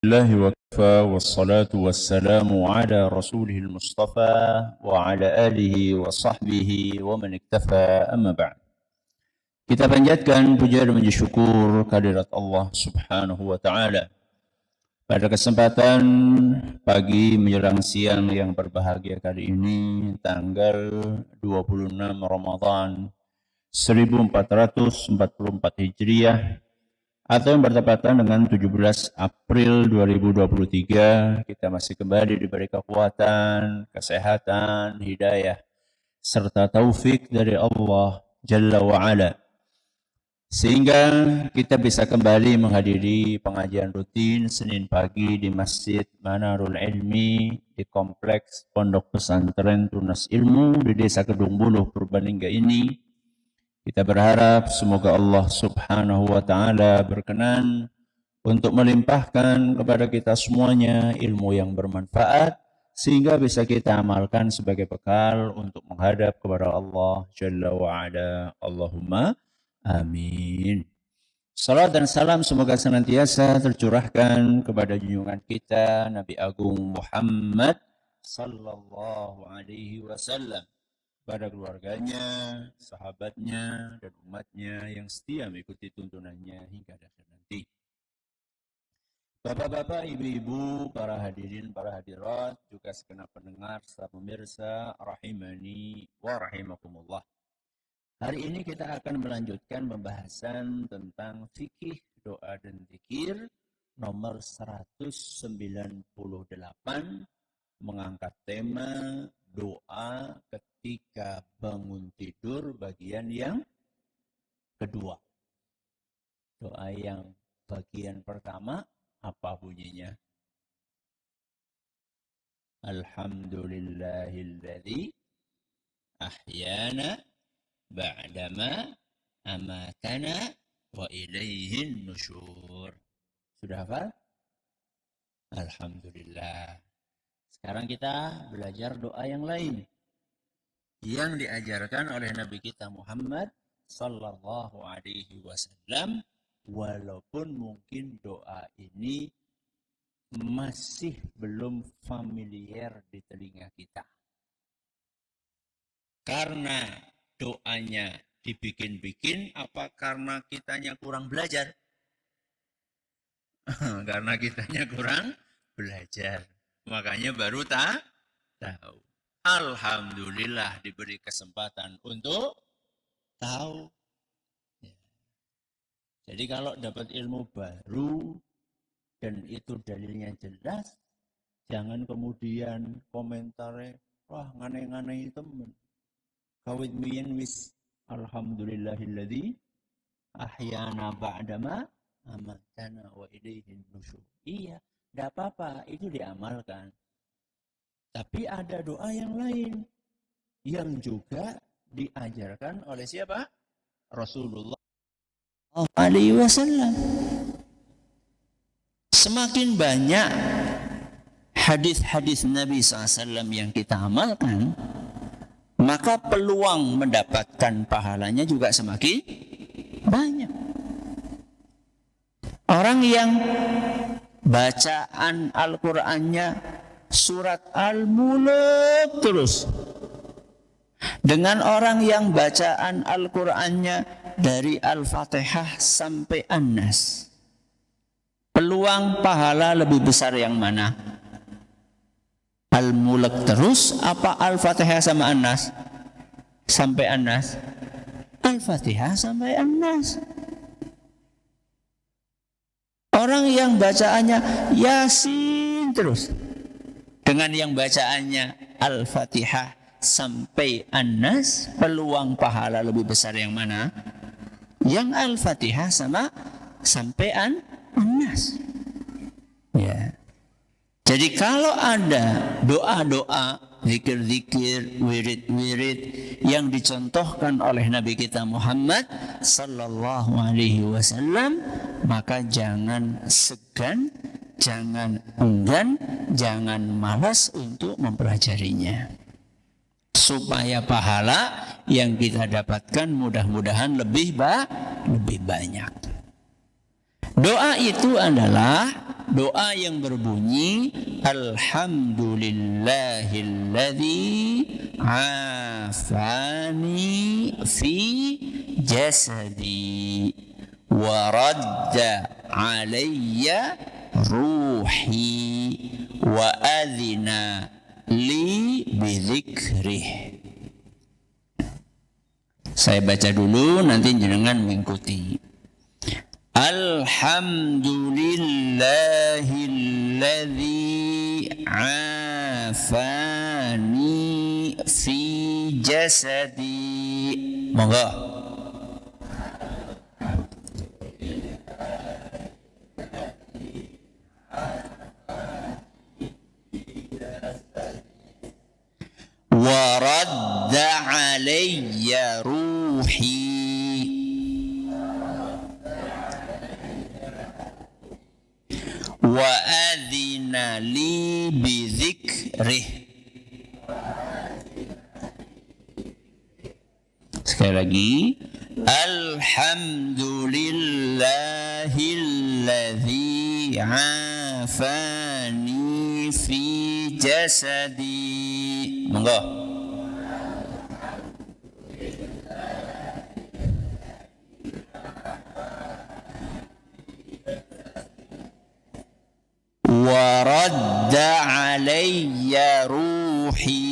الله وكفى والصلاة والسلام على رسوله المصطفى وعلى آله وصحبه ومن اكتفى أما بعد. Kita panjatkan puja dan puji syukur kehadirat Allah Subhanahu wa taala. Pada kesempatan pagi menjelang siang yang berbahagia kali ini, tanggal 26 Ramadan 1444 Hijriah atau yang bertepatan dengan 17 April 2023, kita masih kembali diberi kekuatan, kesehatan, hidayah, serta taufik dari Allah Jalla wa'ala, sehingga kita bisa kembali menghadiri pengajian rutin Senin pagi di Masjid Manarul Ilmi di Kompleks Pondok Pesantren Tunas Ilmu di Desa Kedung Buluh, Purbalingga ini. Kita berharap semoga Allah Subhanahu wa taala berkenan untuk melimpahkan kepada kita semuanya ilmu yang bermanfaat sehingga bisa kita amalkan sebagai bekal untuk menghadap kepada Allah Jalla wa ala. Allahumma amin. Salam dan salam semoga senantiasa tercurahkan kepada junjungan kita Nabi Agung Muhammad sallallahu alaihi wasallam, pada keluarganya, sahabatnya, dan umatnya yang setia mengikuti tuntunannya hingga akhir nanti. Bapak-bapak, ibu-ibu, para hadirin, para hadirat, juga segenap pendengar serta pemirsa rahimani wa rahimakumullah. Hari ini kita akan melanjutkan pembahasan tentang fikih doa dan zikir nomor 198, mengangkat tema doa ketika bangun tidur bagian yang kedua. Doa yang bagian pertama apa bunyinya? Alhamdulillahilladzi ahyana ba'dama amatana wa ilaihin nusyur. Sudah hafal? Alhamdulillah. Sekarang kita belajar doa yang lain yang diajarkan oleh Nabi kita Muhammad sallallahu alaihi wasallam, walaupun mungkin doa ini masih belum familiar di telinga kita. Karena doanya dibikin-bikin apa karena kitanya kurang belajar? Karena kitanya kurang belajar. Makanya baru tahu. Alhamdulillah diberi kesempatan untuk tahu. Jadi kalau dapat ilmu baru dan itu dalilnya jelas, jangan kemudian komentarnya, wah nganeh-nganeh temen. Kawit miyen wis alhamdulillahilladzi ahyana ba'dama amatana wa ilaihin nusyur. Iya, tidak apa-apa, itu diamalkan. Tapi ada doa yang lain yang juga diajarkan oleh siapa? Rasulullah alaihi wasallam. Semakin banyak hadis-hadis Nabi SAW yang kita amalkan, maka peluang mendapatkan pahalanya juga semakin banyak. Orang yang bacaan Al-Qur'annya surat Al-Mulk terus, dengan orang yang bacaan Al-Qur'annya dari Al-Fatihah sampai An-Nas, peluang pahala lebih besar yang mana? Al-Mulk terus apa Al-Fatihah sama An-Nas? Sampai An-Nas? Al-Fatihah sampai An-Nas. Orang yang bacaannya Yasin terus, dengan yang bacaannya Al-Fatihah sampai An-Nas, peluang pahala lebih besar yang mana? Yang Al-Fatihah sama sampai An-Nas. Ya. Jadi kalau ada doa-doa, zikir-zikir, wirid-wirid yang dicontohkan oleh Nabi kita Muhammad sallallahu alaihi wasallam, maka jangan segan, jangan enggan, jangan malas untuk mempelajarinya. Supaya pahala yang kita dapatkan mudah-mudahan lebih banyak. Doa itu adalah doa yang berbunyi alhamdulillahilladzi afani fi jasadi wa radda alayya ruhi wa adhina li bidzikrih. Saya baca dulu, nanti jenengan mengikuti. Alhamdulillahilladzi afani fi jasadi. Monggo. Wa radda alayya ruhi. Wa adhina li bidzikrih. Sekali lagi. Alhamdulillahilladzi afani fi jasadi. Monggo. Wa radda alayya ruhi.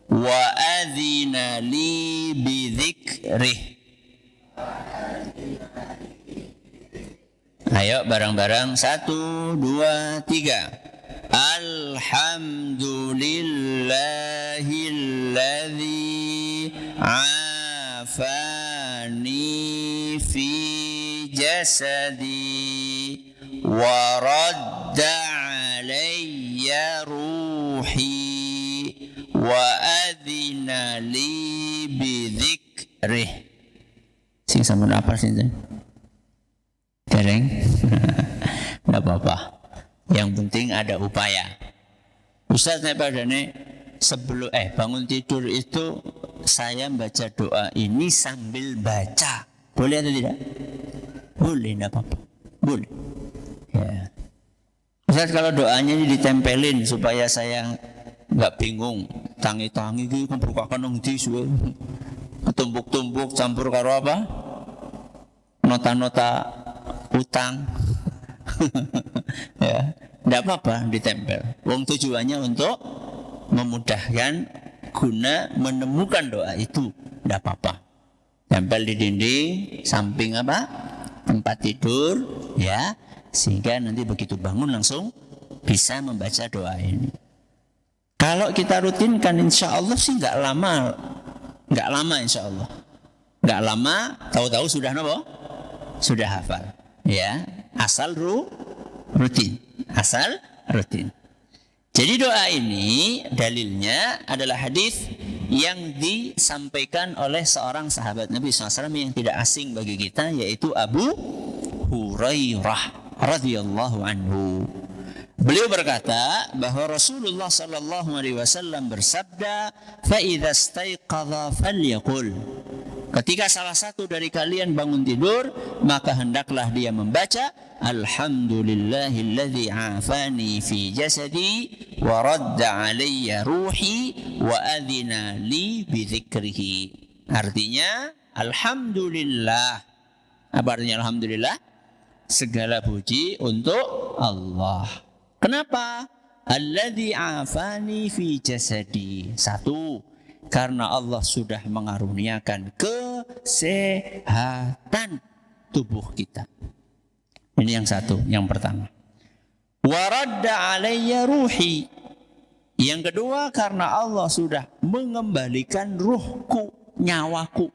Wa adhina li bidzikrih. Ayo bareng-bareng, 1, 2, 3. Alhamdulillahilladzi afani fi jasadi wa radda alayya ruhi wa adhina li bidzikrih. Sing sampun apa sih? Dereng? Tidak apa-apa. Yang penting ada upaya. Ustaz padane sebelum bangun tidur itu saya baca doa ini sambil baca. Boleh atau tidak? Boleh, tidak apa-apa. Boleh. Ya. Ustaz kalau doanya ini ditempelin supaya saya nggak bingung. Tangi-tangi gitu bukakan nang ndi suwe. Tumpuk-tumpuk campur karo apa? Nota-nota utang. Ya, tidak apa-apa ditempel. Wong tujuannya untuk memudahkan guna menemukan doa itu. Tidak apa-apa. Tempel di dinding samping apa? Tempat tidur, ya, sehingga nanti begitu bangun langsung bisa membaca doa ini. Kalau kita rutinkan, insya Allah sih nggak lama insya Allah. Nggak lama, tahu-tahu sudah apa? Sudah hafal. Ya, asal rutin. Jadi doa ini dalilnya adalah hadis yang disampaikan oleh seorang sahabat Nabi SAW yang tidak asing bagi kita, yaitu Abu Hurairah radhiyallahu anhu. Beliau berkata bahwa Rasulullah SAW bersabda, "Fa idza istaiqadha falyaqul." Ketika salah satu dari kalian bangun tidur, maka hendaklah dia membaca Alhamdulillahilladzi afani fi jasadi wa radda alayya ruhi wa adhina li bidzikrihi. Artinya alhamdulillah. Apa artinya alhamdulillah? Segala puji untuk Allah. Kenapa? Alladzi afani fi jasadi. 1, karena Allah sudah mengaruniakan kesehatan tubuh kita. Ini yang satu, yang pertama. Waradda alayya ruhi. Yang kedua, karena Allah sudah mengembalikan ruhku, nyawaku.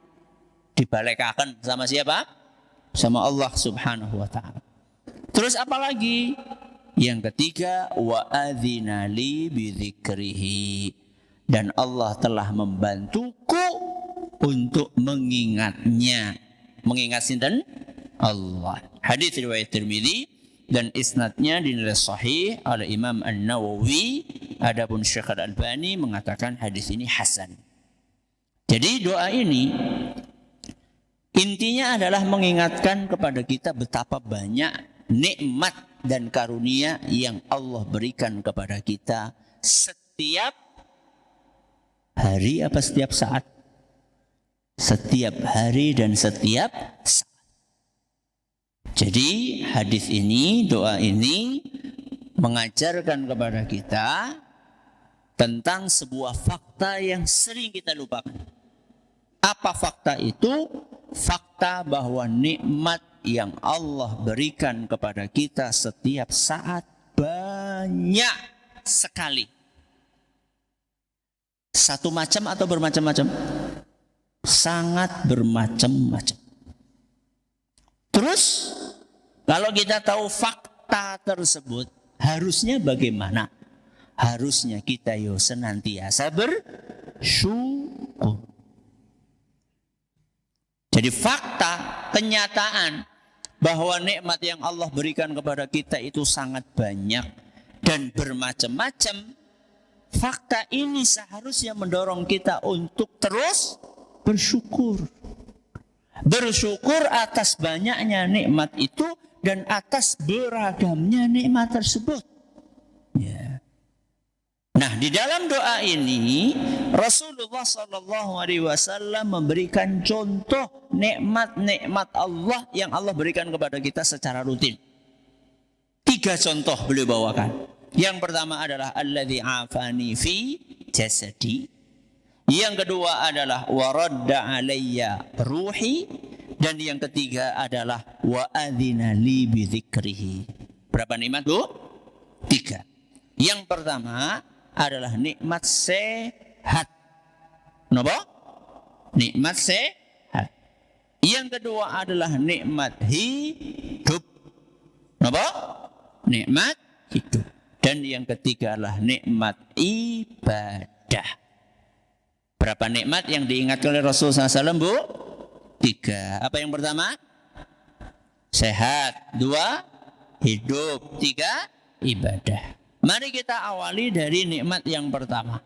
Dibalekakan sama siapa? Sama Allah subhanahu wa ta'ala. Terus apa lagi? Yang ketiga, wa adzina li bidzikrihi. Dan Allah telah membantuku untuk mengingatnya. Mengingat sinten? Allah. Hadis riwayat Tirmidzi dan isnadnya dinilai sahih oleh Imam An-Nawawi. Adapun Syekh Al-Albani mengatakan hadis ini hasan. Jadi doa ini Intinya adalah mengingatkan kepada kita betapa banyak nikmat dan karunia yang Allah berikan kepada kita setiap hari apa setiap saat? Setiap hari dan setiap saat. Jadi hadis ini, doa ini mengajarkan kepada kita tentang sebuah fakta yang sering kita lupakan. Apa fakta itu? Fakta bahwa nikmat yang Allah berikan kepada kita setiap saat banyak sekali. Satu macam atau bermacam-macam? Sangat bermacam-macam. Terus kalau kita tahu fakta tersebut, harusnya bagaimana? Harusnya kita senantiasa bersyukur. Jadi fakta, kenyataan bahwa nikmat yang Allah berikan kepada kita itu sangat banyak dan bermacam-macam. Fakta ini seharusnya mendorong kita untuk terus bersyukur. Bersyukur atas banyaknya nikmat itu dan atas beragamnya nikmat tersebut. Ya. Nah, di dalam doa ini Rasulullah SAW memberikan contoh nikmat-nikmat Allah yang Allah berikan kepada kita secara rutin. 3 contoh beliau bawakan. Yang pertama adalah alladzi afani fi jasadi. Yang kedua adalah waradda alayya ruhi. Dan yang ketiga adalah wa adzina li bi dzikrihi. Berapa nikmat, Bu? 3. Yang pertama adalah nikmat sehat. Napa? Nikmat sehat. Yang kedua adalah nikmat hidup. Napa? Nikmat hidup. Dan yang ketiga adalah nikmat ibadah. Berapa nikmat yang diingatkan oleh Rasulullah SAW, Bu? 3. Apa yang pertama? Sehat. 2. Hidup. 3. Ibadah. Mari kita awali dari nikmat yang pertama.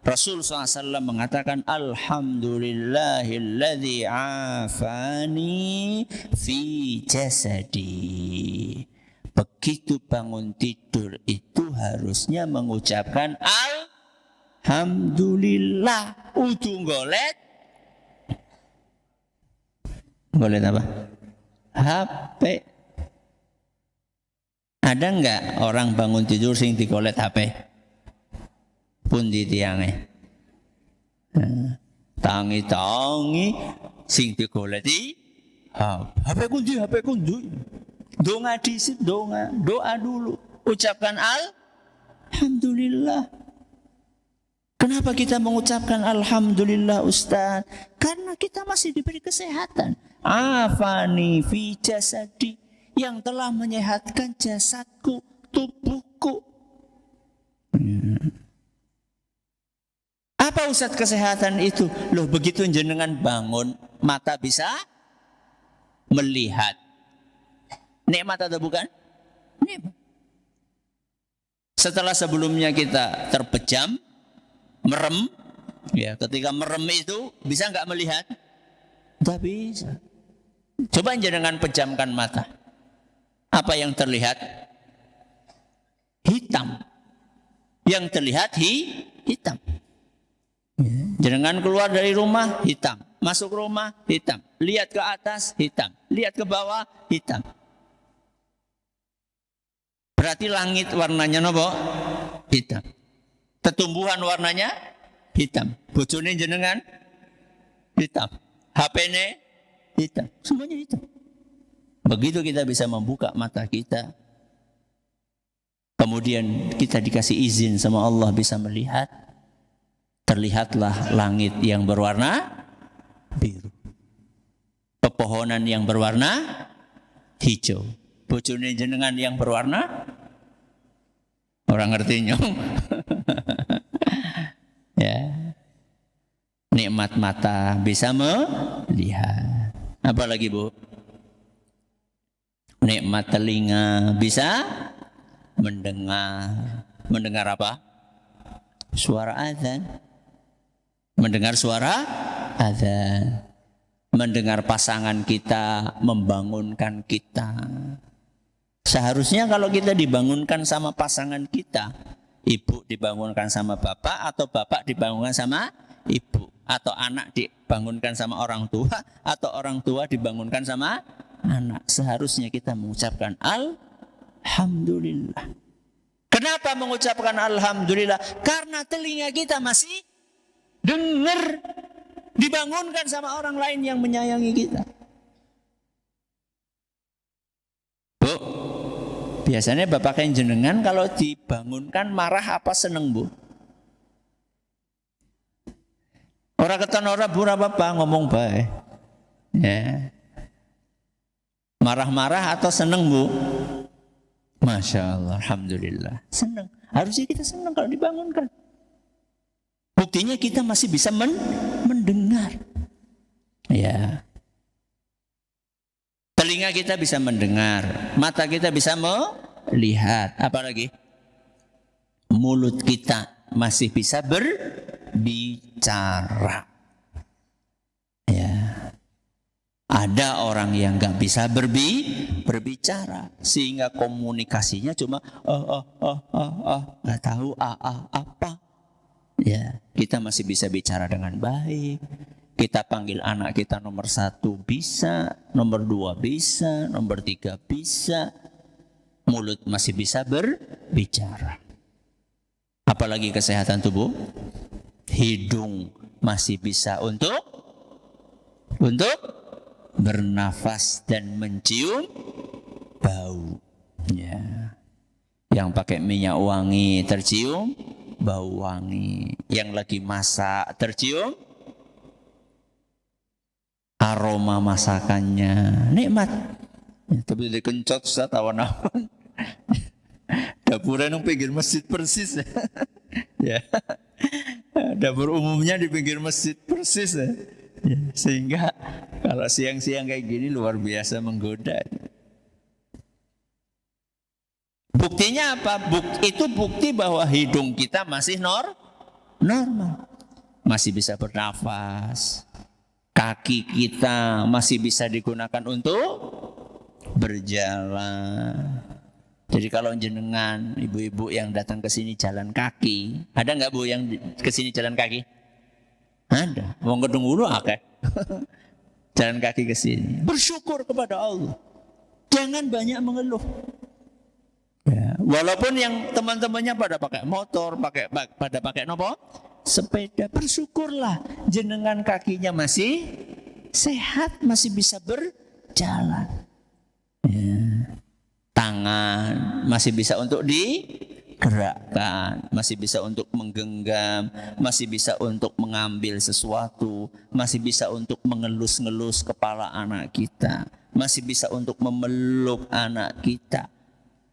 Rasulullah SAW mengatakan alhamdulillahilladzi afani fi jasadi. Begitu bangun tidur itu harusnya mengucapkan alhamdulillah. Ujung golet apa? HP. Ada enggak orang bangun tidur sing digolet HP? Pun di tiange. Tangi-tangi sing digoleti HP kundi. Doa disit, doa dulu. Ucapkan alhamdulillah. Kenapa kita mengucapkan alhamdulillah, Ustaz? Karena kita masih diberi kesehatan. Afani fi jasadi, yang telah menyehatkan jasadku, tubuhku. Apa Ustaz kesehatan itu? Loh, begitu jenengan bangun, mata bisa melihat. Nikmat atau bukan? Nikmat. Setelah sebelumnya kita terpejam, merem, ya, ketika merem itu bisa nggak melihat? Tidak bisa. Coba jenengan pejamkan mata. Apa yang terlihat? Hitam. Yang terlihat hitam. Jenengan keluar dari rumah, hitam. Masuk rumah, hitam. Lihat ke atas, hitam. Lihat ke bawah, hitam. Berarti langit warnanya nopo? Hitam. Tetumbuhan warnanya hitam. Bojone jenengan hitam. HP-ne hitam. Semuanya hitam. Begitu kita bisa membuka mata kita, kemudian kita dikasih izin sama Allah bisa melihat, terlihatlah langit yang berwarna biru, pepohonan yang berwarna hijau, bojone jenengan yang berwarna, orang ngerti nyong. Ya, nikmat mata bisa melihat. Apa lagi, Bu? Nikmat telinga bisa mendengar. Mendengar apa? Suara azan. Mendengar suara azan. mendengar pasangan kita membangunkan kita. Seharusnya kalau kita dibangunkan sama pasangan kita, ibu dibangunkan sama bapak, atau bapak dibangunkan sama ibu, atau anak dibangunkan sama orang tua, atau orang tua dibangunkan sama anak. Seharusnya kita mengucapkan alhamdulillah. Kenapa mengucapkan alhamdulillah? Karena telinga kita masih dengar, dibangunkan sama orang lain yang menyayangi kita. Bu, biasanya bapak yang jenengan kalau dibangunkan marah apa seneng, Bu? Orang keton ora Bu apa ngomong baik. Ya. Marah-marah atau seneng, Bu? Masya Allah, alhamdulillah. Senang. Harusnya kita senang kalau dibangunkan. Buktinya kita masih bisa mendengar. Ya. Telinga kita bisa mendengar, mata kita bisa melihat, apalagi mulut kita masih bisa berbicara. Ya. Ada orang yang nggak bisa berbicara, sehingga komunikasinya cuma nggak tahu apa. Ya, kita masih bisa bicara dengan baik. Kita panggil anak kita nomor 1 bisa, nomor 2 bisa, nomor 3 bisa. Mulut masih bisa berbicara. Apalagi kesehatan tubuh, hidung masih bisa untuk bernafas dan mencium bau. Ya. Yang pakai minyak wangi tercium bau wangi. Yang lagi masak tercium aroma masakannya. Nikmat. Ya, tapi dikencot saat awan-awan. Dapurnya nang pinggir masjid persis. Ya. Dapur umumnya di pinggir masjid persis. Ya. Sehingga kalau siang-siang kayak gini luar biasa menggoda. Buktinya apa? Itu bukti bahwa hidung kita masih normal. Masih bisa bernafas. Kaki kita masih bisa digunakan untuk berjalan. Jadi kalau jenengan, ibu-ibu yang datang ke sini jalan kaki, ada nggak Bu yang ke sini jalan kaki? Ada. Wong gedung ulu akeh. Jalan kaki ke sini. Bersyukur kepada Allah. Jangan banyak mengeluh. Ya, walaupun yang teman-temannya pada pakai motor, pada pakai nopo? Sepeda. Bersyukurlah jenengan kakinya masih sehat, masih bisa berjalan. Ya. Tangan masih bisa untuk digerakkan, masih bisa untuk menggenggam, masih bisa untuk mengambil sesuatu, masih bisa untuk mengelus-ngelus kepala anak kita, masih bisa untuk memeluk anak kita.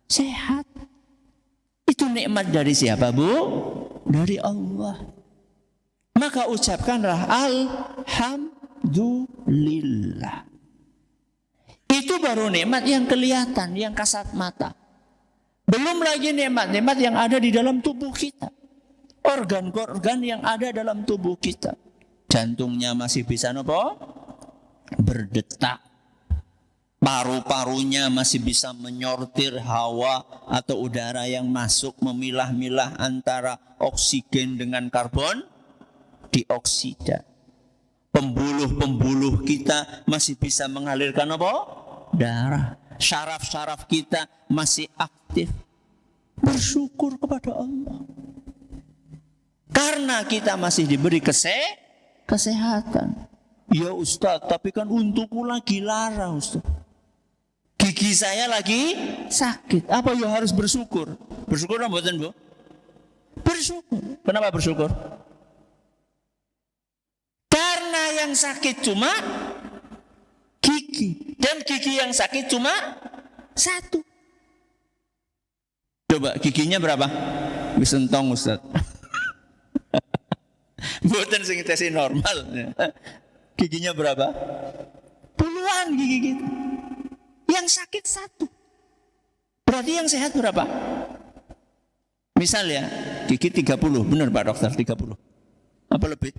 Sehat. Itu nikmat dari siapa, Bu? Dari Allah. Maka ucapkanlah alhamdulillah. Itu baru nikmat yang kelihatan, yang kasat mata. Belum lagi nikmat-nikmat yang ada di dalam tubuh kita. Organ-organ yang ada dalam tubuh kita. Jantungnya masih bisa nopo? Berdetak. Paru-parunya masih bisa menyortir hawa atau udara yang masuk, memilah-milah antara oksigen dengan karbon dioksida. Pembuluh-pembuluh kita masih bisa mengalirkan apa? Darah. Syaraf-syaraf kita masih aktif. Bersyukur kepada Allah. Karena kita masih diberi kesehatan. Ya Ustaz, tapi kan untukku lagi lara Ustaz. Gigi saya lagi sakit. Apa ya harus bersyukur? Bersyukur apa mboten, Bu? Bersyukur. Kenapa bersyukur? Karena yang sakit cuma gigi. Dan gigi yang sakit cuma 1. Coba giginya berapa? Wis entong Ustaz. Mboten sing tesi normal. Giginya berapa? Puluhan gigi kita. Yang sakit 1. Berarti yang sehat berapa? Misal ya, gigi 30. Benar Pak Dokter, 30. Apa lebih?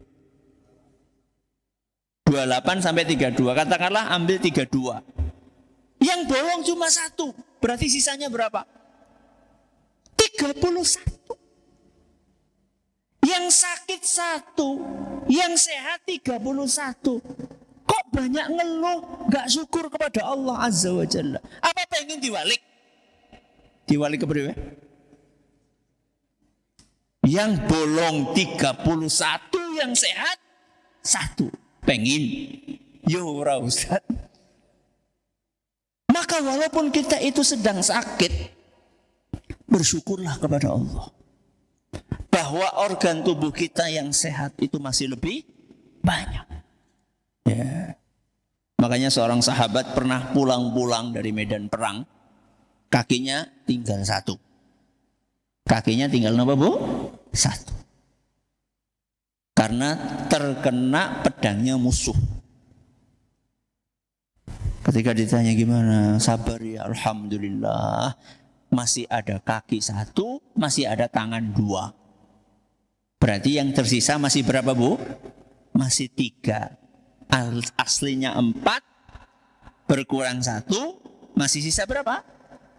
28 sampai 32. Katakanlah ambil 32. Yang bolong cuma 1. Berarti sisanya berapa? 31. Yang sakit 1, yang sehat 31. Kok banyak ngeluh, gak syukur kepada Allah Azza wa Jalla? Apa pengen diwalik? Diwalik ke beriwe? Yang bolong 31, yang sehat 1. Pengen? Yo ora Ustaz. Maka walaupun kita itu sedang sakit, bersyukurlah kepada Allah. Bahwa organ tubuh kita yang sehat itu masih lebih banyak. Ya. Makanya seorang sahabat pernah pulang-pulang dari medan perang, kakinya tinggal 1. Kakinya tinggal apa, Bu? 1. Karena terkena pedangnya musuh. Ketika ditanya gimana? Sabar ya, alhamdulillah. Masih ada kaki 1, masih ada tangan 2. Berarti yang tersisa masih berapa, Bu? Masih 3. Aslinya 4, berkurang 1, masih sisa berapa?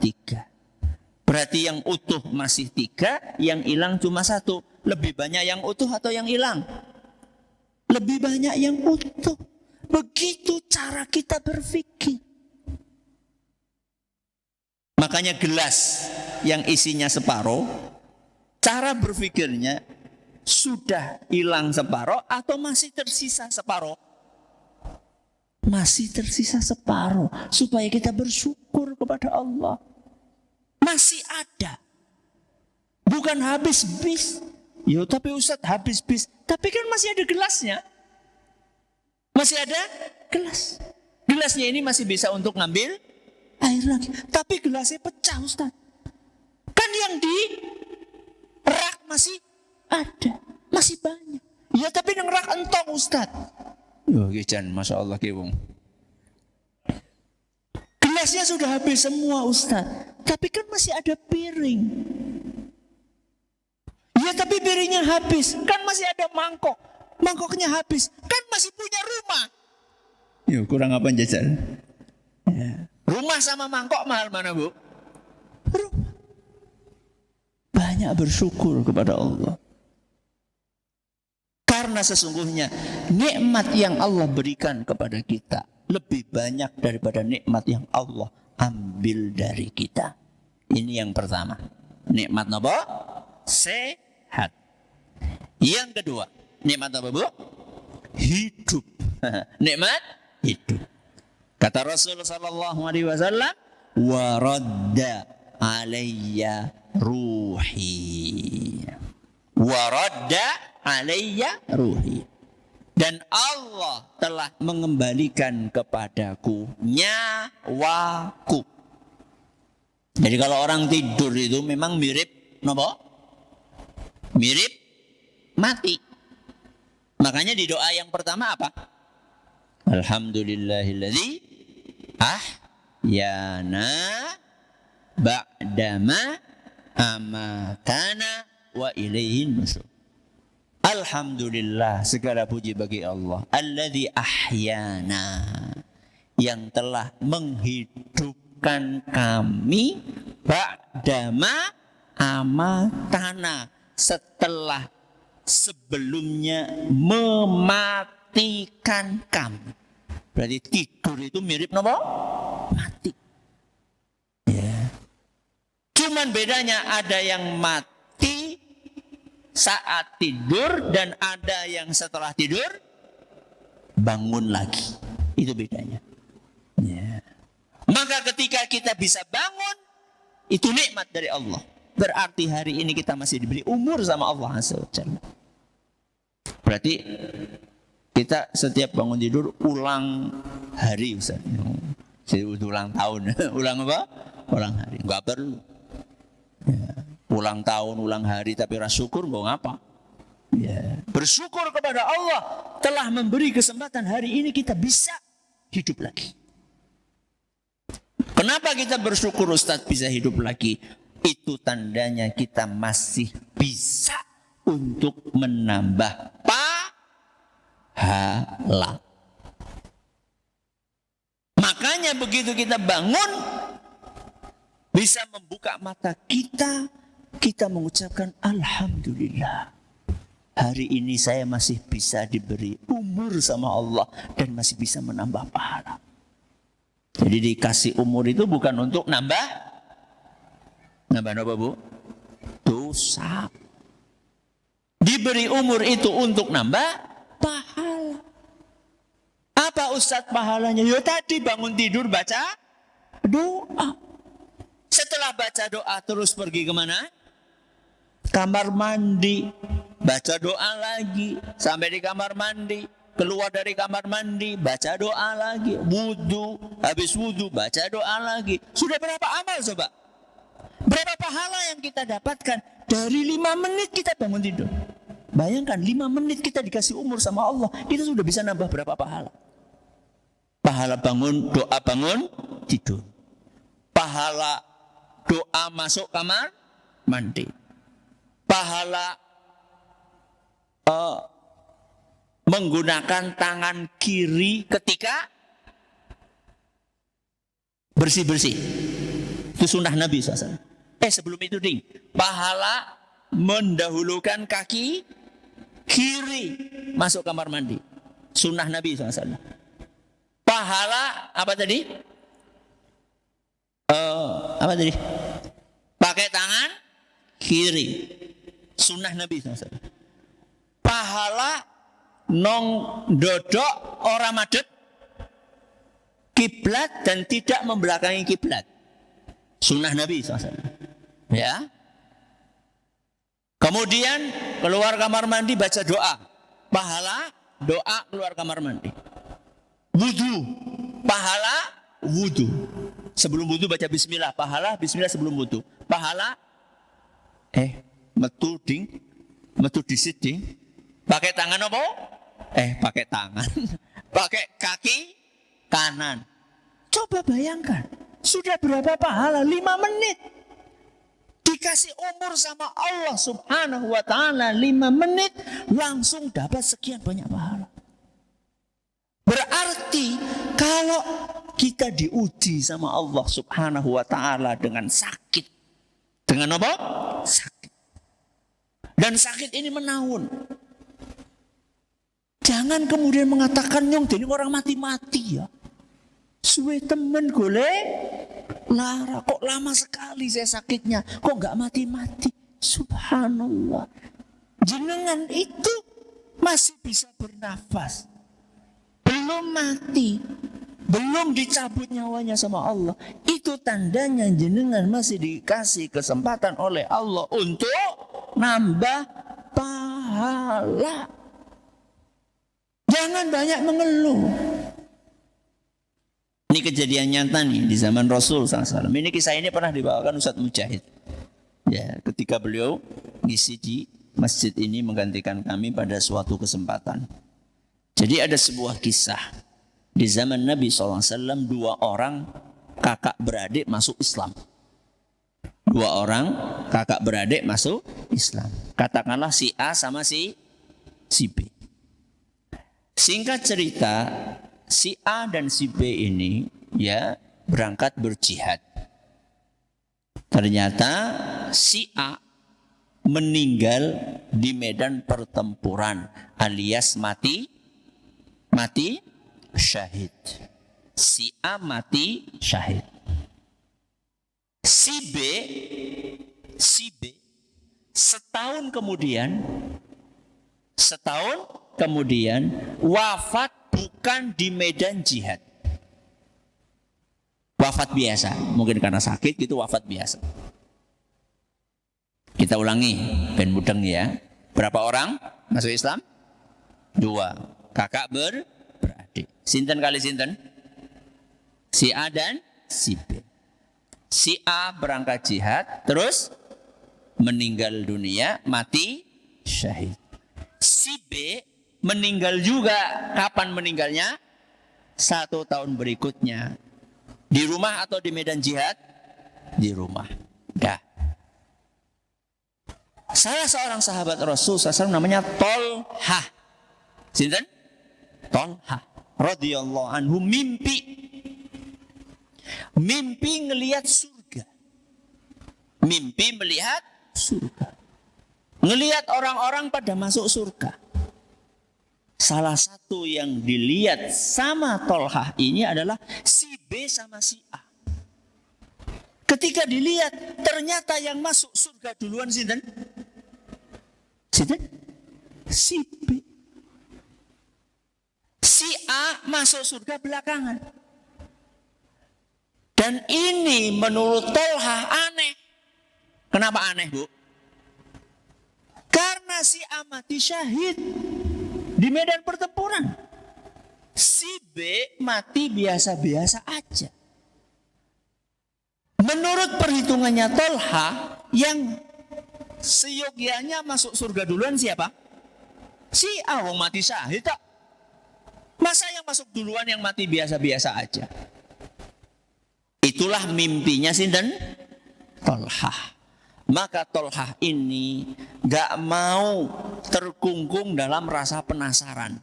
3. Berarti yang utuh masih 3, yang hilang cuma 1. Lebih banyak yang utuh atau yang hilang? Lebih banyak yang utuh. Begitu cara kita berpikir. Makanya gelas yang isinya separuh, cara berpikirnya sudah hilang separuh atau masih tersisa separuh? Masih tersisa separuh. Supaya kita bersyukur kepada Allah. Masih ada. Bukan habis bis. Ya tapi Ustaz habis bis. Tapi kan masih ada gelasnya. Masih ada gelas. Gelasnya ini masih bisa untuk ngambil air lagi. Tapi gelasnya pecah Ustaz. Kan yang di rak masih ada, masih banyak. Ya tapi yang rak entong Ustaz. Yo kican, Masya Allah kiwung. Gelasnya sudah habis semua Ustaz. Tapi kan masih ada piring. Ya tapi piringnya habis. Kan masih ada mangkok. Mangkoknya habis. Kan masih punya rumah. Yo kurang apa jajan? Ya. Rumah sama mangkok mahal mana, Bu? Rumah. Banyak bersyukur kepada Allah. Karena sesungguhnya nikmat yang Allah berikan kepada kita lebih banyak daripada nikmat yang Allah ambil dari kita. Ini yang pertama. Nikmat apa? Sehat. Yang kedua, nikmat apa, Bu? Hidup. Nikmat hidup. Kata Rasul sallallahu alaihi wasallam, "Wa radda alayya ruhi." Wa radda alayya ruhi. Dan Allah telah mengembalikan kepadaku nyawaku. Jadi kalau orang tidur itu memang mirip napa? Mirip mati. Makanya di doa yang pertama apa? Alhamdulillahilladzi ahyana ba'dama amatana wa ilaihin nusyur. Alhamdulillah, segala puji bagi Allah. Alladzi ahyana, yang telah menghidupkan kami ba'dama amatana, setelah sebelumnya mematikan kami. Berarti tidur itu mirip apa? Mati. Ya. Cuman bedanya ada yang mati saat tidur dan ada yang setelah tidur bangun lagi. Itu bedanya. Ya. Maka ketika kita bisa bangun, itu nikmat dari Allah. Berarti hari ini kita masih diberi umur sama Allah Azza wa Jalla. Berarti kita setiap bangun tidur ulang hari Ustaz. Ulang tahun. Ulang apa? Ulang hari. Enggak perlu. Ya. Ulang tahun, ulang hari tapi rasa syukur mau ngapa? Ya. Bersyukur kepada Allah telah memberi kesempatan hari ini kita bisa hidup lagi. Kenapa kita bersyukur Ustaz bisa hidup lagi? Itu tandanya kita masih bisa untuk menambah pahala. Hanya begitu kita bangun, bisa membuka mata kita, kita mengucapkan Alhamdulillah. Hari ini saya masih bisa diberi umur sama Allah dan masih bisa menambah pahala. Jadi dikasih umur itu bukan untuk nambah apa Bu? Dosa. Diberi umur itu untuk nambah pahala. Apa Ustadz pahalanya? Ya tadi bangun tidur baca doa. Setelah baca doa terus pergi kemana? Kamar mandi. Baca doa lagi. Sampai di kamar mandi. Keluar dari kamar mandi. Baca doa lagi. Wudu. Habis wudu baca doa lagi. Sudah berapa amal coba? Berapa pahala yang kita dapatkan? Dari 5 menit kita bangun tidur. Bayangkan 5 menit kita dikasih umur sama Allah. Itu sudah bisa nambah berapa pahala? Pahala bangun, doa bangun, tidur. Pahala doa masuk kamar mandi. Pahala menggunakan tangan kiri ketika bersih-bersih. Itu sunnah Nabi SAW. Sebelum itu ding, pahala mendahulukan kaki kiri masuk kamar mandi. Sunnah Nabi SAW. Pahala apa tadi? Apa tadi? Pakai tangan kiri. Sunnah Nabi SAW. Pahala nong dodok orang madep kiblat dan tidak membelakangi kiblat. Sunnah Nabi SAW. Ya. Kemudian keluar kamar mandi baca doa. Pahala doa keluar kamar mandi. Wudu. Pahala wudu. Sebelum wudu baca bismillah. Pahala bismillah sebelum wudu. Pahala metu ding. Metu disit ding. Pakai tangan apa? Pakai tangan. Pakai kaki kanan. Coba bayangkan. Sudah berapa pahala? 5 menit. Dikasih umur sama Allah subhanahu wa ta'ala 5 menit. Langsung dapat sekian banyak pahala. Berarti kalau kita diuji sama Allah subhanahu wa ta'ala dengan sakit. Dengan apa? Sakit. Dan sakit ini menaun. Jangan kemudian mengatakan nyong jadi orang mati-mati ya. Suwe temen golek lara, kok lama sekali saya sakitnya, kok nggak mati-mati. Subhanallah. Jenengan itu masih bisa bernafas, belum mati, belum dicabut nyawanya sama Allah. Itu tandanya jenengan masih dikasih kesempatan oleh Allah untuk nambah pahala. Jangan banyak mengeluh. Ini kejadian nyata nih di zaman Rasul SAW. Ini kisah ini pernah dibawakan Ustadz Mujahid. Ya, ketika beliau ngisi di masjid ini menggantikan kami pada suatu kesempatan. Jadi ada sebuah kisah. Di zaman Nabi SAW 2 orang kakak beradik masuk Islam. 2 orang kakak beradik masuk Islam. Katakanlah si A sama si B. Singkat cerita, si A dan si B ini ya berangkat berjihad. Ternyata si A meninggal di medan pertempuran alias mati syahid. Si A mati syahid. Si B setahun kemudian wafat bukan di medan jihad. Wafat biasa. Mungkin karena sakit gitu wafat biasa. Kita ulangi. Ben mudeng ya. Berapa orang masuk Islam? 2. Kakak beradik. Sinten kali sinten? Si A dan si B. Si A berangkat jihad. Terus meninggal dunia. Mati syahid. Si B meninggal juga. Kapan meninggalnya? 1 tahun berikutnya. Di rumah atau di medan jihad? Di rumah. Dah. Salah seorang sahabat Rasul SAW namanya Tolhah. Sinten? Tolhah radhiyallahu anhu mimpi Mimpi ngelihat surga. Mimpi melihat surga. Ngelihat orang-orang pada masuk surga. Salah satu yang dilihat sama Tolhah ini adalah si B sama si A. Ketika dilihat, ternyata yang masuk surga duluan sinten? Sinten? Si B. Si A masuk surga belakangan. Dan ini menurut Tolhah aneh. Kenapa aneh, Bu? Karena si A mati syahid di medan pertempuran. Si B mati biasa-biasa aja. Menurut perhitungannya Tolhah, yang seyogianya masuk surga duluan siapa? Si A, wong mati syahid tak? Masa yang masuk duluan yang mati biasa-biasa aja? Itulah mimpinya sinten? Tolhah. Maka Tolhah ini gak mau terkungkung dalam rasa penasaran.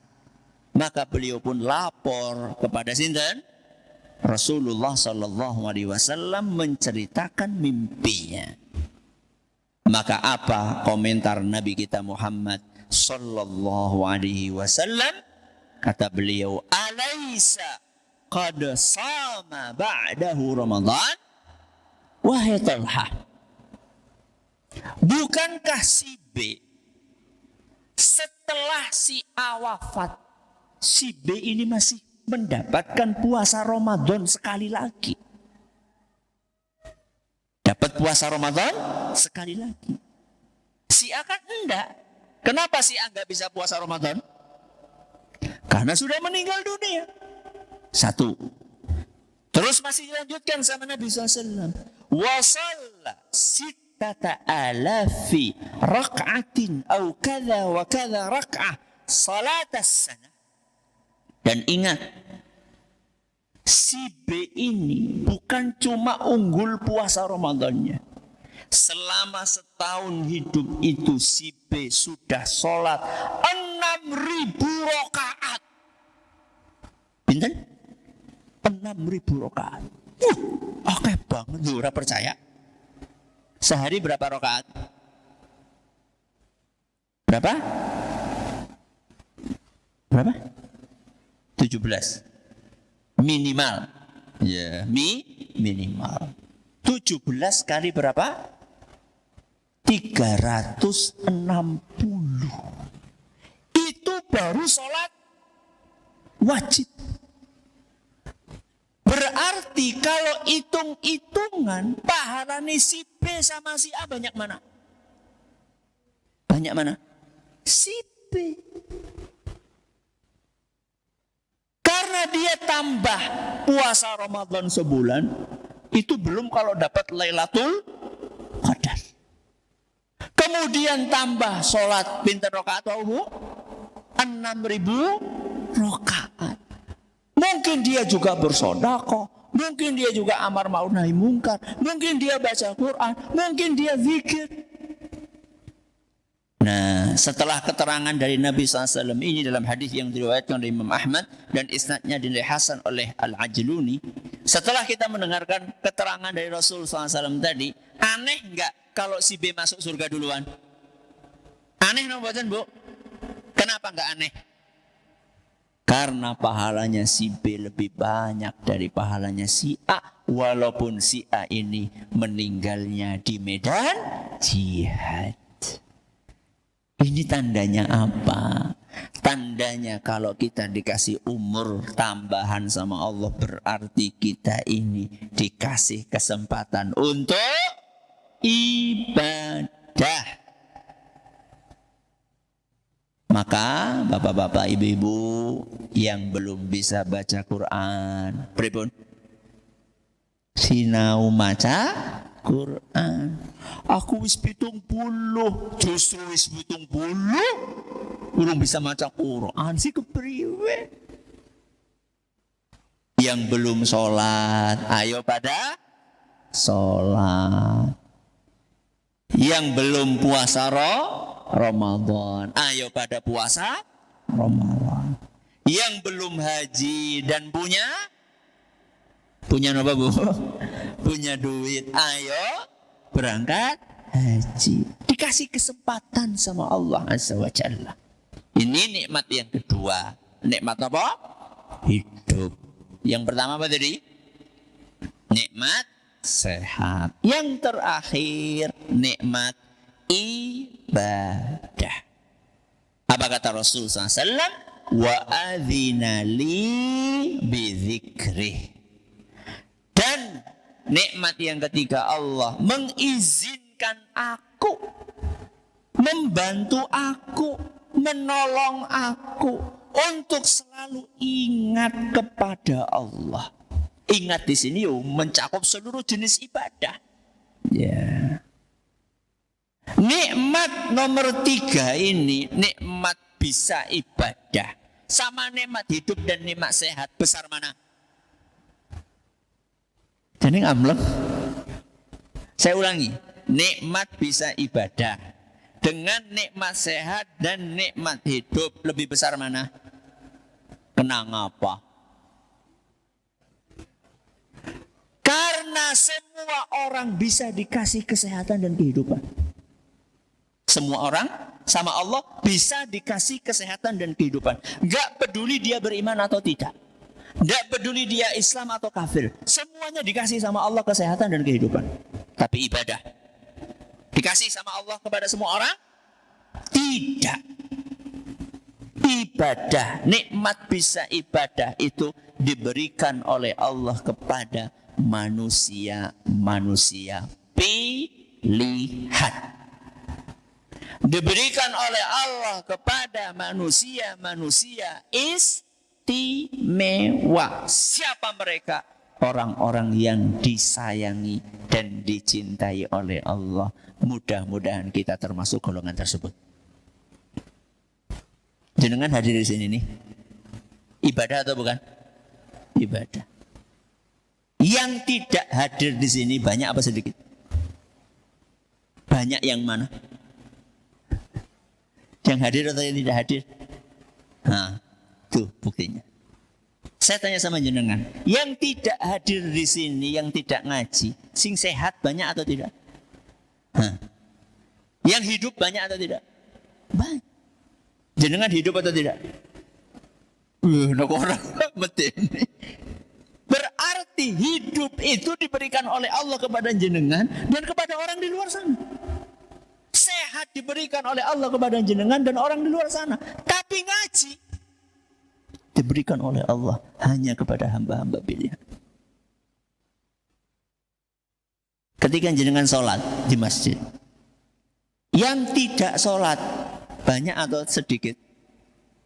Maka beliau pun lapor kepada sinten? Rasulullah Sallallahu Alaihi Wasallam menceritakan mimpinya. Maka apa komentar Nabi kita Muhammad Sallallahu Alaihi Wasallam? Kata beliau, Alaisa qad sama ba'dahu Ramadan? Wahai Tolhah, bukankah si B setelah si A wafat, si B ini masih mendapatkan puasa Ramadan sekali lagi? Dapat puasa Ramadan sekali lagi. Si A kan enggak. Kenapa si A enggak bisa puasa Ramadan? Karena sudah meninggal dunia. Satu. Terus masih dilanjutkan sama Nabi SAW. Wasalla sittata alafi rak'atin au kada wa kada rak'ah salatas sana. Dan ingat, si B ini bukan cuma unggul puasa Ramadannya. Selama setahun hidup itu si B sudah sholat 6.000 rakaat. Pinten? 6.000 rakaat. Oke banget, ora percaya. Sehari berapa rakaat? Berapa? Berapa? 17. Minimal. Ya, minimal. 17 kali berapa? 360. Itu baru sholat wajib. Berarti kalau hitung-hitungan pahalanya si B sama si A banyak mana? Banyak mana? Si B. Karena dia tambah puasa Ramadan sebulan, itu belum kalau dapat Lailatul Qadar. Kemudian tambah sholat pinter rakaat tahu Bu? 6.000 rakaat. Mungkin dia juga bersedekah, mungkin dia juga amar ma'ruf nahi mungkar, mungkin dia baca Quran, mungkin dia zikir. Nah, setelah keterangan dari Nabi SAW ini dalam hadis yang diriwayatkan oleh Imam Ahmad dan isnadnya dinilai hasan oleh Al-Ajluni, setelah kita mendengarkan keterangan dari Rasul SAW tadi, aneh enggak kalau si B masuk surga duluan? Aneh namanya Bu? Kenapa enggak aneh? Karena pahalanya si B lebih banyak dari pahalanya si A. Walaupun si A ini meninggalnya di medan jihad. Ini tandanya apa? Tandanya kalau kita dikasih umur tambahan sama Allah, berarti kita ini dikasih kesempatan untuk ibadah. Maka bapak-bapak, ibu-ibu yang belum bisa baca Quran, pripun? Sinau maca Quran. Aku wis 70, justru wis 70, belum bisa maca Quran sih kepriwe? Yang belum sholat, ayo pada sholat. Yang belum puasa Ramadan, ayo pada puasa Ramadan. Yang belum haji dan punya Punya apa Bu? Punya duit. Ayo berangkat haji. Dikasih kesempatan sama Allah Azza wa Jalla. Ini nikmat yang kedua. Nikmat apa? Hidup. Yang pertama apa tadi? Nikmat sehat. Yang terakhir nikmat ibadah. Apa kata Rasul SAW? Wa adzina li bidzikrih. Dan nikmat yang ketiga, Allah mengizinkan aku, membantu aku, menolong aku untuk selalu ingat kepada Allah. Ingat di sini mencakup seluruh jenis ibadah. Ya. Nikmat nomor 3 ini, nikmat bisa ibadah. Sama nikmat hidup dan nikmat sehat, besar mana? Jadi ngamleng. Saya ulangi, nikmat bisa ibadah dengan nikmat sehat dan nikmat hidup, lebih besar mana? Kenapa? Karena semua orang bisa dikasih kesehatan dan kehidupan. Semua orang sama Allah bisa dikasih kesehatan dan kehidupan. Gak peduli dia beriman atau tidak. Gak peduli dia Islam atau kafir. Semuanya dikasih sama Allah kesehatan dan kehidupan. Tapi ibadah dikasih sama Allah kepada semua orang? Tidak. Ibadah, nikmat bisa ibadah itu diberikan oleh Allah kepada manusia pilihan. Diberikan oleh Allah kepada manusia istimewa. Siapa mereka? Orang-orang yang disayangi dan dicintai oleh Allah. Mudah-mudahan kita termasuk golongan tersebut. Jenengan hadir di sini nih, ibadah atau bukan? Ibadah. Yang tidak hadir di sini banyak apa sedikit? Banyak yang mana? Yang hadir atau yang tidak hadir? Nah, tuh buktinya. Saya tanya sama jenengan, yang tidak hadir di sini, yang tidak ngaji, sing sehat banyak atau tidak? Nah, yang hidup banyak atau tidak? Banyak. Jenengan hidup atau tidak? Orang berarti hidup itu diberikan oleh Allah kepada jenengan dan kepada orang di luar sana. Sehat diberikan oleh Allah kepada jenengan dan orang di luar sana. Tapi ngaji diberikan oleh Allah hanya kepada hamba-hamba pilihan. Ketika jenengan sholat di masjid, yang tidak sholat banyak atau sedikit?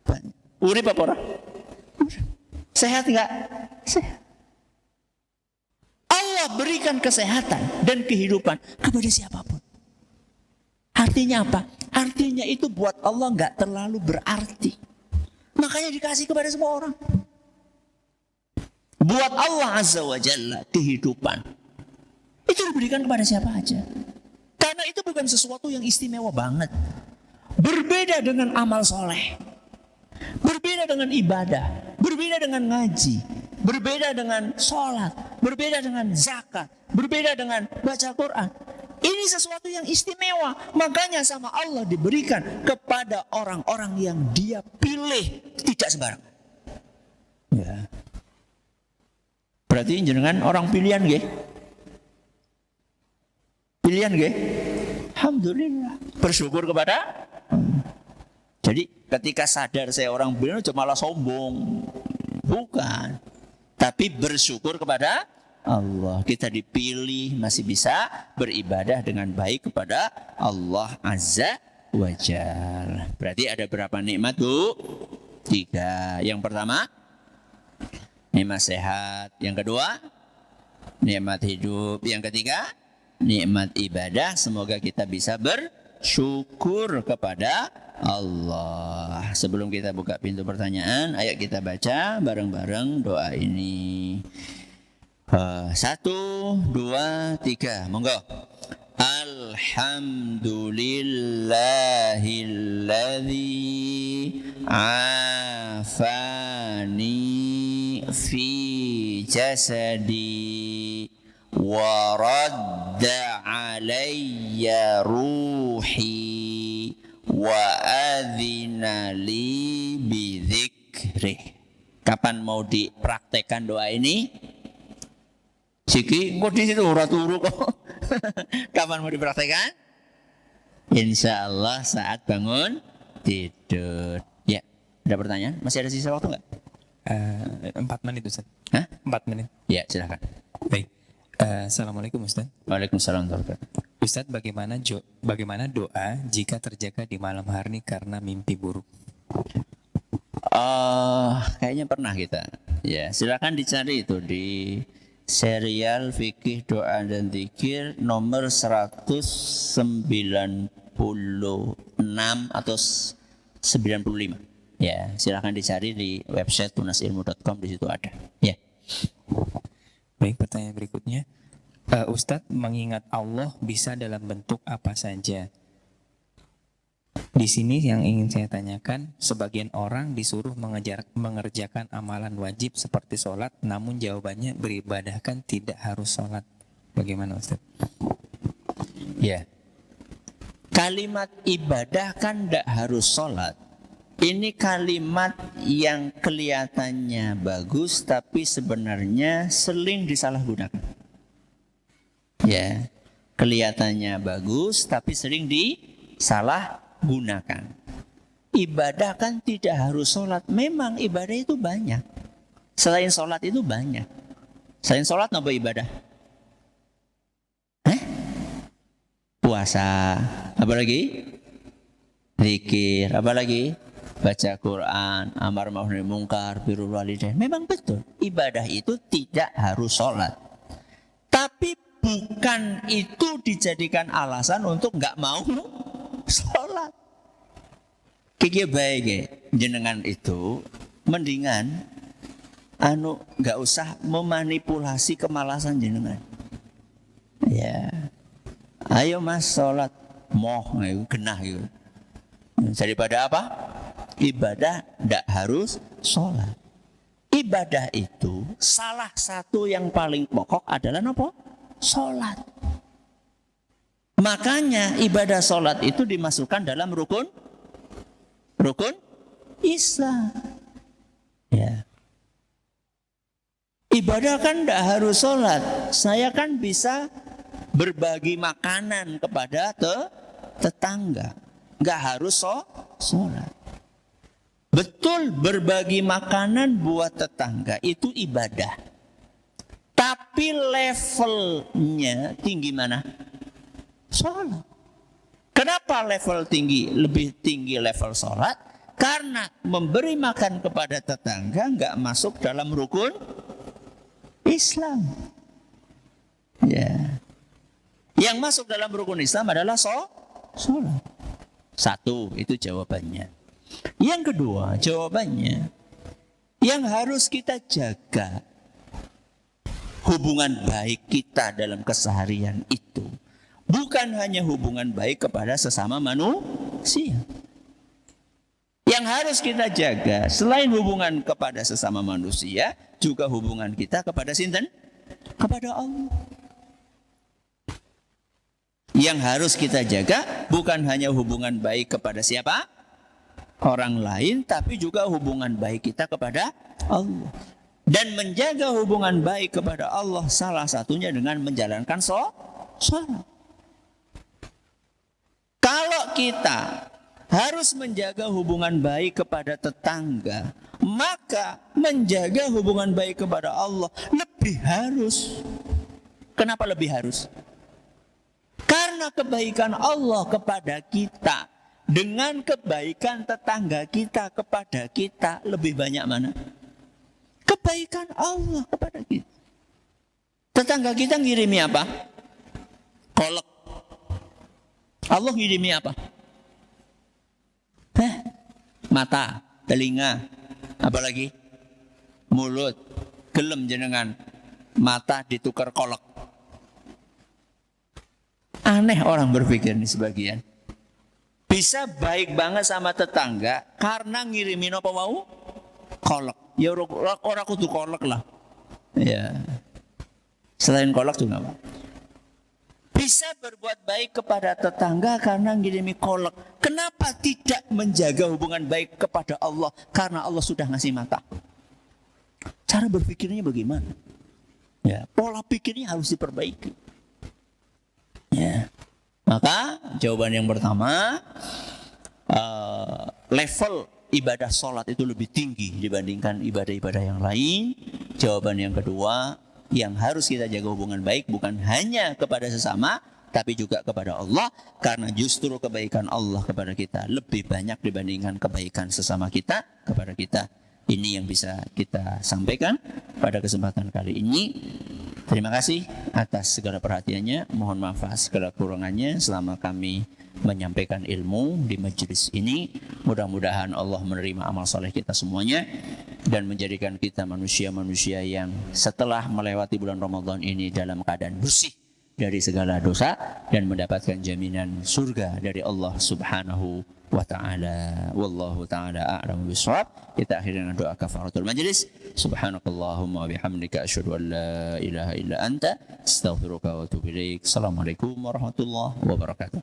Banyak. Urip apa orang? Sehat enggak? Sehat. Allah berikan kesehatan dan kehidupan kepada siapapun. Artinya apa? Artinya itu buat Allah enggak terlalu berarti. Makanya dikasih kepada semua orang. Buat Allah Azza wa Jalla kehidupan itu diberikan kepada siapa aja. Karena itu bukan sesuatu yang istimewa banget. Berbeda dengan amal soleh, berbeda dengan ibadah, berbeda dengan ngaji, berbeda dengan sholat, berbeda dengan zakat, berbeda dengan baca Quran. Ini sesuatu yang istimewa. Makanya sama Allah diberikan kepada orang-orang yang dia pilih, tidak sembarangan. Ya. Berarti jenengan orang pilihan nggih? Pilihan nggih? Alhamdulillah. Bersyukur kepada. Jadi ketika sadar saya orang pilihan cuma malah sombong. Bukan. Tapi bersyukur kepada Allah. Kita dipilih masih bisa beribadah dengan baik kepada Allah Azza wa Jalla. Berarti ada berapa nikmat, Bu? 3. Yang pertama, nikmat sehat. Yang kedua, nikmat hidup. Yang ketiga, nikmat ibadah. Semoga kita bisa bersyukur kepada Allah. Sebelum kita buka pintu pertanyaan, ayo kita baca bareng-bareng doa ini. 1, 2, 3. Monggo. Alhamdulillahilladzi afani fi jasadi wa radda alayya ruhi wa adhina li bidzikrih. Kapan mau dipraktekkan doa ini? Siki, kok di situ ora turu kok. Kapan mau dipraktekkan? Insya Allah saat bangun tidur. Ya, ada pertanyaan? Masih ada sisa waktu nggak? 4 menit Ustaz. Hah? 4 menit. Ya, silakan. Baik. Assalamualaikum Ustaz. Waalaikumsalam warahmatullahi wabarakatuh. Ustaz, bagaimana doa jika terjaga di malam hari karena mimpi buruk? Kayaknya pernah kita. Ya, silakan dicari itu di serial fikih doa dan zikir nomor 196 atau 95. Ya, silakan dicari di website tunasilmu.com, di situ ada. Ya. Baik, pertanyaan berikutnya. Ustadz, mengingat Allah bisa dalam bentuk apa saja? Di sini yang ingin saya tanyakan, sebagian orang disuruh mengerjakan amalan wajib seperti sholat, namun jawabannya beribadah kan tidak harus sholat. Bagaimana Ustadz? Ya. Kalimat ibadah kan tidak harus sholat. Ini kalimat yang kelihatannya bagus, tapi sebenarnya sering disalahgunakan. Ya, kelihatannya bagus, tapi sering disalahgunakan. Ibadah kan tidak harus sholat. Memang ibadah itu banyak. Selain sholat itu banyak. Selain sholat apa ibadah? Puasa. Apa lagi? Zikir. Apa lagi? Baca Quran, amar ma'ruf nahi mungkar, birrul walidain. Memang betul, ibadah itu tidak harus sholat. Tapi bukan itu dijadikan alasan untuk nggak mau sholat. Kiki baik jenengan itu mendingan nggak usah memanipulasi kemalasan jenengan. Ya, ayo mas sholat, moh genah gitu. Daripada apa? Ibadah tidak harus sholat. Ibadah itu salah satu yang paling pokok adalah apa? Sholat. Makanya ibadah sholat itu dimasukkan dalam rukun Islam. Ya. Ibadah kan tidak harus sholat. Saya kan bisa berbagi makanan kepada tetangga. Nggak harus sholat. Betul, berbagi makanan buat tetangga itu ibadah. Tapi levelnya tinggi mana? Sholat. Kenapa level tinggi? Lebih tinggi level sholat? Karena memberi makan kepada tetangga nggak masuk dalam rukun Islam. Ya. Yang masuk dalam rukun Islam adalah sholat. Satu, itu jawabannya. Yang kedua, jawabannya, yang harus kita jaga hubungan baik kita dalam keseharian itu bukan hanya hubungan baik kepada sesama manusia. Yang harus kita jaga selain hubungan kepada sesama manusia, juga hubungan kita kepada sinten? Kepada Allah. Yang harus kita jaga bukan hanya hubungan baik kepada siapa? Orang lain, tapi juga hubungan baik kita kepada Allah. Dan menjaga hubungan baik kepada Allah salah satunya dengan menjalankan sholat. Kalau kita harus menjaga hubungan baik kepada tetangga, maka menjaga hubungan baik kepada Allah lebih harus. Kenapa lebih harus? Karena kebaikan Allah kepada kita dengan kebaikan tetangga kita kepada kita lebih banyak mana? Kebaikan Allah kepada kita. Tetangga kita ngirimi apa? Kolak. Allah ngirimi apa? Mata, telinga, apalagi mulut, gelem jenengan, mata ditukar kolak. Aneh orang berpikir nih sebagian. Bisa baik banget sama tetangga karena ngirimin apa mau? Kolak. Ya orang kudu kolak lah. Ya. Selain kolak juga apa? Bisa berbuat baik kepada tetangga karena ngirimi kolak. Kenapa tidak menjaga hubungan baik kepada Allah? Karena Allah sudah ngasih mata. Cara berpikirnya bagaimana? Ya, pola pikirnya harus diperbaiki. Ya. Maka jawaban yang pertama, level ibadah sholat itu lebih tinggi dibandingkan ibadah-ibadah yang lain. Jawaban yang kedua, yang harus kita jaga hubungan baik bukan hanya kepada sesama, tapi juga kepada Allah. Karena justru kebaikan Allah kepada kita lebih banyak dibandingkan kebaikan sesama kita kepada kita. Ini yang bisa kita sampaikan pada kesempatan kali ini. Terima kasih atas segala perhatiannya. Mohon maaf atas segala kurangannya selama kami menyampaikan ilmu di majelis ini. Mudah-mudahan Allah menerima amal soleh kita semuanya dan menjadikan kita manusia-manusia yang setelah melewati bulan Ramadan ini dalam keadaan bersih dari segala dosa dan mendapatkan jaminan surga dari Allah Subhanahu wa ta'ala. Wallahu ta'ala a'lamu bishawab. Kita akhiri dengan doa kafaratul majlis. Subhanakallahumma wa bihamdika asyhadu an la ilaha illa anta astaghfiruka wa atubu ilaik. Assalamualaikum warahmatullahi wabarakatuh.